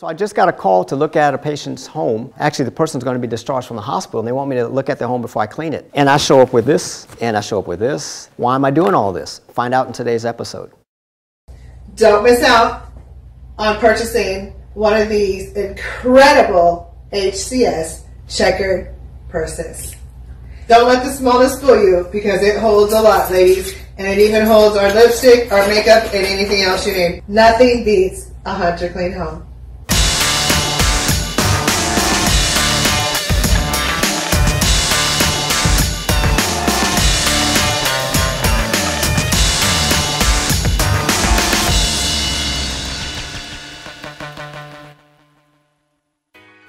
So I just got a call to look at a patient's home. Actually, the person's going to be discharged from the hospital, and they want me to look at their home before I clean it. And I show up with this, and I show up with this. Why am I doing all this? Find out in today's episode. Don't miss out on purchasing one of these incredible HCS checkered purses. Don't let the smallness fool you, because it holds a lot, ladies. And it even holds our lipstick, our makeup, and anything else you need. Nothing beats a Hunter Clean home.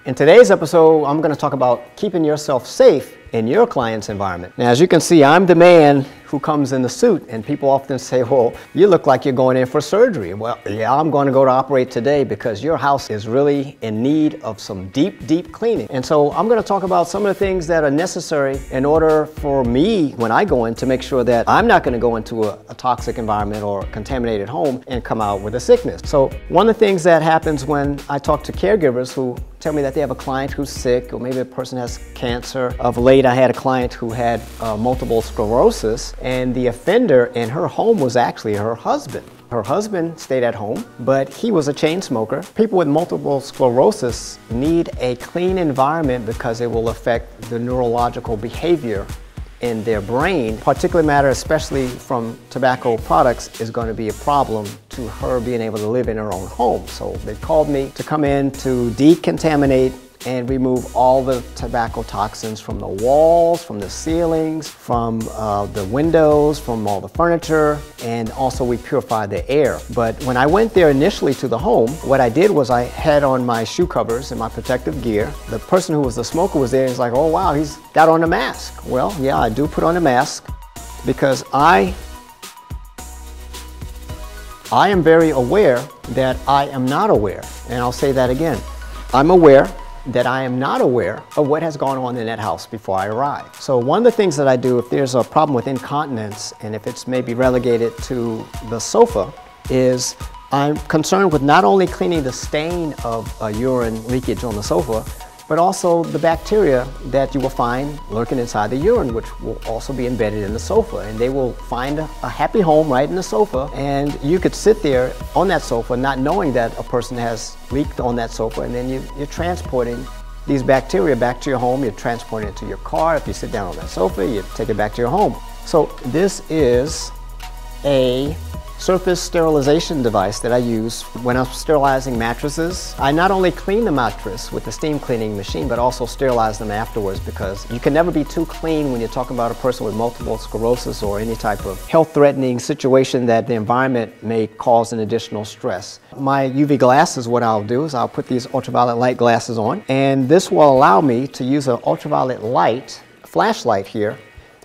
In today's episode, I'm going to talk about keeping yourself safe in your client's environment. Now, as you can see, I'm the man who comes in the suit, and people often say, well, you look like you're going in for surgery. Well, yeah, I'm going to go to operate today because your house is really in need of some deep, deep cleaning. And so I'm going to talk about some of the things that are necessary in order for me, when I go in, to make sure that I'm not going to go into a toxic environment or a contaminated home and come out with a sickness. So one of the things that happens when I talk to caregivers who tell me that they have a client who's sick, or maybe a person has cancer. Of late, I had a client who had multiple sclerosis, and the offender in her home was actually her husband. Her husband stayed at home, but he was a chain smoker. People with multiple sclerosis need a clean environment because it will affect the neurological behavior in their brain. Particulate matter, especially from tobacco products, is going to be a problem to her being able to live in her own home. So they called me to come in to decontaminate and remove all the tobacco toxins from the walls, from the ceilings, from the windows, from all the furniture, and also we purified the air. But when I went there initially to the home, what I did was I had on my shoe covers and my protective gear. The person who was the smoker was there and was like, oh wow, he's got on a mask. Well, yeah, I do put on a mask because I am very aware that I am not aware. And I'll say that again. I'm aware that I am not aware of what has gone on in that house before I arrive. So one of the things that I do, if there's a problem with incontinence and if it's maybe relegated to the sofa, is I'm concerned with not only cleaning the stain of urine leakage on the sofa, but also the bacteria that you will find lurking inside the urine, which will also be embedded in the sofa. And they will find a happy home right in the sofa, and you could sit there on that sofa not knowing that a person has leaked on that sofa, and then you're transporting these bacteria back to your home. You're transporting it to your car. If you sit down on that sofa, you take it back to your home. So this is a surface sterilization device that I use when I'm sterilizing mattresses. I not only clean the mattress with the steam cleaning machine, but also sterilize them afterwards, because you can never be too clean when you're talking about a person with multiple sclerosis or any type of health-threatening situation that the environment may cause an additional stress. My UV glasses, what I'll do is I'll put these ultraviolet light glasses on, and this will allow me to use an ultraviolet light, flashlight here,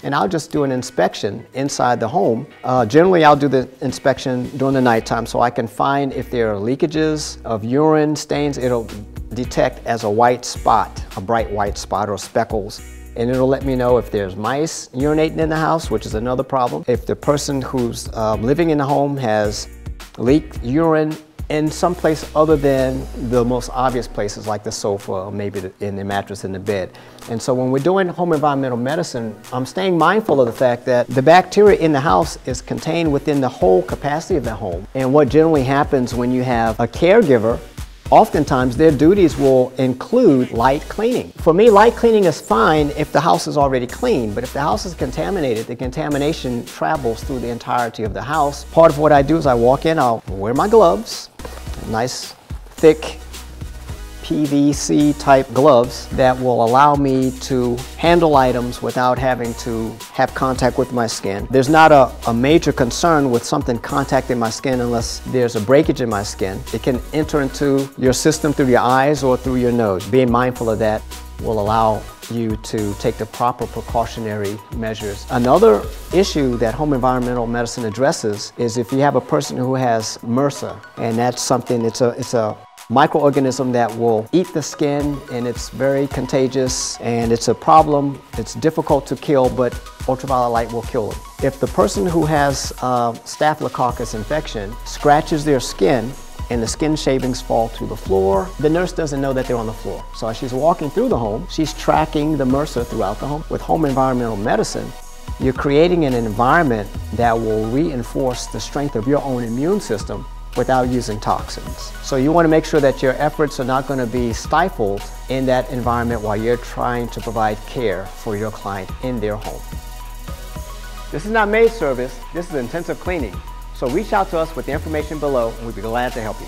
and I'll just do an inspection inside the home. Generally, I'll do the inspection during the nighttime so I can find if there are leakages of urine stains. It'll detect as a white spot, a bright white spot or speckles. And it'll let me know if there's mice urinating in the house, which is another problem. If the person who's living in the home has leaked urine in some place other than the most obvious places like the sofa or maybe in the mattress in the bed. And so when we're doing home environmental medicine, I'm staying mindful of the fact that the bacteria in the house is contained within the whole capacity of the home. And what generally happens when you have a caregiver, oftentimes their duties will include light cleaning. For me, light cleaning is fine if the house is already clean, but if the house is contaminated, the contamination travels through the entirety of the house. Part of what I do is I walk in, I'll wear my gloves, nice thick PVC type gloves that will allow me to handle items without having to have contact with my skin. There's not a major concern with something contacting my skin unless there's a breakage in my skin. It can enter into your system through your eyes or through your nose. Being mindful of that will allow you to take the proper precautionary measures. Another issue that home environmental medicine addresses is if you have a person who has MRSA, and that's something, it's a microorganism that will eat the skin, and it's very contagious, and it's a problem. It's difficult to kill, but ultraviolet light will kill them. If the person who has Staphylococcus infection scratches their skin and the skin shavings fall to the floor, the nurse doesn't know that they're on the floor. So as she's walking through the home, she's tracking the MRSA throughout the home. With home environmental medicine, you're creating an environment that will reinforce the strength of your own immune system without using toxins. So you want to make sure that your efforts are not going to be stifled in that environment while you're trying to provide care for your client in their home. This is not maid service, this is intensive cleaning. So reach out to us with the information below and we'd be glad to help you.